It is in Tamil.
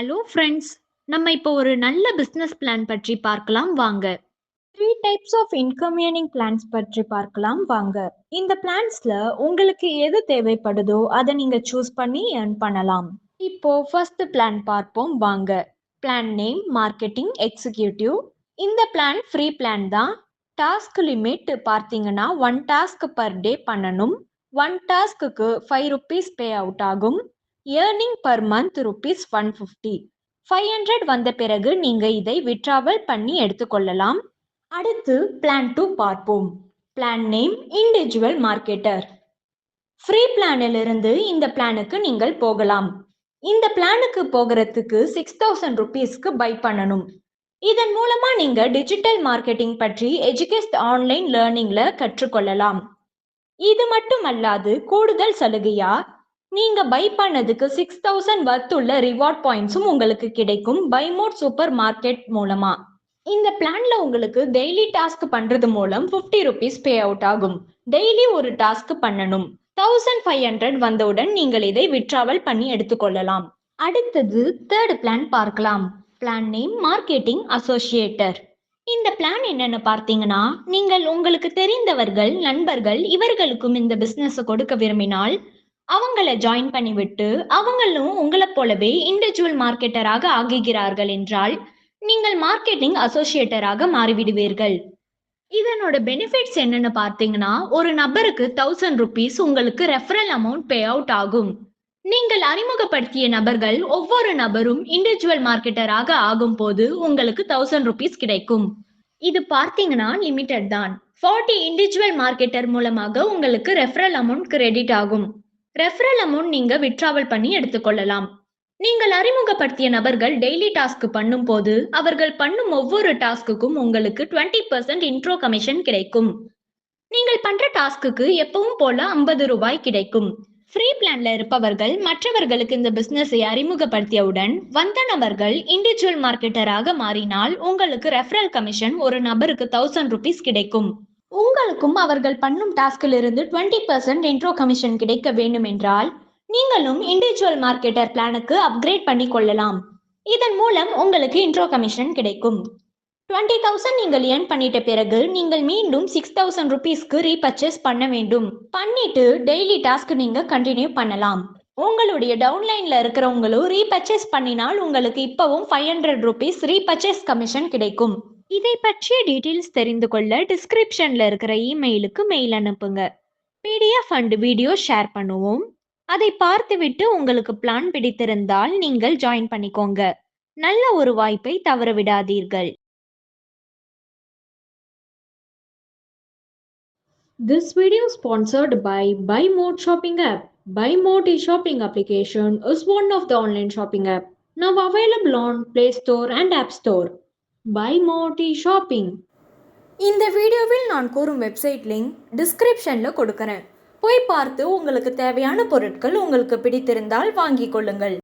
Hello friends! நம்ம இப்போ ஒரு நல்ல பிசினஸ் பிளான் பற்றி பார்க்கலாம் வாங்க. 3 types of income earning plans பற்றி பார்க்கலாம் வாங்க. இந்த பிளான்ஸ்ல உங்களுக்கு எது தேவைப்படுதோ அதை நீங்க சூஸ் பண்ணி earn பண்ணலாம். இப்போ ஃபர்ஸ்ட் பிளான் பார்ப்போம் வாங்க. Plan name marketing executive. இந்த பிளான் ஃப்ரீ பிளான் தான். டாஸ்க் லிமிட் பார்த்தீங்கன்னா 1 டாஸ்க் பர் டே பண்ணணும். 1 டாஸ்க்கு 5 ரூபீஸ் பே அவுட் ஆகும். Earning per month rupees 150. 500 வந்த பிறகு நீங்க இதை விட்ராவல் பண்ணி எடுத்துக்கொள்ளலாம். அடுத்து பிளான் 2 பார்ப்போம். Plan name individual marketer. Free பிளானிலிருந்து இந்த பிளானுக்கு நீங்கள் போகலாம். இந்த பிளானுக்கு போகிறதுக்கு 6000 ருபீஸ்க்கு பை பண்ணணும். இதன் மூலமா நீங்க டிஜிட்டல் மார்க்கெட்டிங் பற்றி எஜுகேட் ஆன்லைன் லேர்னிங்ல கற்றுக்கொள்ளலாம். இது மட்டும் அல்லாது கூடுதல் சலுகையா நீங்க பை பண்ணதுக்கு 6000 வர்த் உள்ள ரிவார்ட் பாயிண்ட்ஸும் உங்களுக்கு கிடைக்கும் பை மோட் சூப்பர் மார்க்கெட் மூலமா. இந்த பிளான்ல உங்களுக்கு டெய்லி டாஸ்க் பண்றது மூலம் 50 ருபீஸ் பே அவுட் ஆகும். டெய்லி ஒரு டாஸ்க் பண்ணணும். 1500 வந்தவுடன் நீங்கள் இதை விட்ராவல் பண்ணி எடுத்துக்கொள்ளலாம். அடுத்தது தேர்ட் பிளான் பார்க்கலாம். Plan name marketing associator. இந்த பிளான் என்னன்னு பார்த்தீங்கன்னா, நீங்கள் உங்களுக்கு தெரிந்தவர்கள் நண்பர்கள் இவர்களுக்கும் இந்த பிசினஸ் கொடுக்க விரும்பினால் அவங்கள ஜாயின் பண்ணிவிட்டு அவங்களும் உங்களைப் போலவே இண்டிவிஜுவல் மார்க்கெட்டராக ஆகுகிறார்கள் என்றால் நீங்கள் மார்க்கெட்டிங் அசோசியேட்டராக மாறிவிடுவீர்கள். இதனோட பெனிஃபிட்ஸ் என்னன்னு பார்த்தீங்கன்னா, ஒரு நபருக்கு 1000 ருபீஸ் உங்களுக்கு ரெஃபரல் அமௌண்ட் பே அவுட் ஆகும். நீங்கள் அறிமுகப்படுத்திய நபர்கள் ஒவ்வொரு நபரும் இண்டிவிஜுவல் மார்க்கெட்டராக ஆகும் போது உங்களுக்கு 1000 ருபீஸ் கிடைக்கும். இது பார்த்தீங்கன்னா லிமிடெட் தான். 40 இண்டிவிஜுவல் மார்க்கெட்டர் மூலமாக உங்களுக்கு ரெஃபரல் அமௌண்ட் கிரெடிட் ஆகும். ரெஃபரல் அமௌண்ட் நீங்க விட்ராவல் பண்ணி எடுத்துக்கொள்ளலாம். நீங்கள் அறிமுகப்படுத்திய நபர்கள் டெய்லி டாஸ்க் பண்ணும் போது அவர்கள் பண்ணும் ஒவ்வொரு டாஸ்க்குக்கும் உங்களுக்கு 20% இன்ட்ரோ கமிஷன் கிடைக்கும். நீங்கள் பண்ற டாஸ்க்கு எப்பவும் போல 50 ரூபாய் கிடைக்கும். ஃப்ரீ பிளான்ல இருப்பவர்கள் மற்றவர்களுக்கு இந்த பிசினஸை அறிமுகப்படுத்தியவுடன் வந்த நபர்கள் இண்டிவிஜுவல் மார்க்கெட்டராக மாறினால் உங்களுக்கு ரெஃபரல் கமிஷன் ஒரு நபருக்கு 1000 ருபீஸ் கிடைக்கும். உங்களுக்கும் அவர்கள் பண்ணும் டாஸ்கில் இருந்து 20% இன்ட்ரோ கமிஷன் கிடைக்க வேண்டும் என்றால் நீங்களும் இண்டிவிஜுவல் மார்க்கெட்டர் பிளானுக்கு அப்கிரேட் பண்ணி கொள்ளலாம். இதன் மூலம் உங்களுக்கு இன்ட்ரோ கமிஷன் கிடைக்கும். 20,000 நீங்கள் ஏர்ன் பண்ணிட்ட பிறகு நீங்கள் மீண்டும் 6000 ருபீஸ்க்கு ரீபர்ச்சேஸ் பண்ண வேண்டும். பண்ணிட்டு டெய்லி டாஸ்க் நீங்க கண்டினியூ பண்ணலாம். உங்களுடைய டவுன்லைன்ல இருக்கிறவங்களும் ரீபர்ச்சேஸ் பண்ணினால் உங்களுக்கு இப்பவும் 500 ருபீஸ் ரீபர்ச்சேஸ் கமிஷன் கிடைக்கும். இதை பற்றிய டீட்டெயில்ஸ் தெரிந்து கொள்ள டிஸ்கிரிப்ஷன்ல இருக்கிற இமெயிலுக்கு மெயில் அனுப்புங்க. பிடிஎஃப் அண்ட் வீடியோ ஷேர் பண்ணுவோம். அதை பார்த்துவிட்டு உங்களுக்கு பிளான் பிடித்திருந்தால் நீங்கள் ஜாயின் பண்ணிக்கோங்க. நல்ல ஒரு வாய்ப்பை தவற விடாதீர்கள். This video is sponsored by Buy Mode Shopping app. Buy Mode e-shopping application is one of the online shopping app now available on Play Store and App Store. Buy Mode e-shopping. இந்த வீடியோவில் நான் கூறும் வெப்சைட் லிங்க் டிஸ்கிரிப்ஷனில் கொடுக்குறேன். போய் பார்த்து உங்களுக்கு தேவையான பொருட்கள் உங்களுக்கு பிடித்திருந்தால் வாங்கிக் கொள்ளுங்கள்.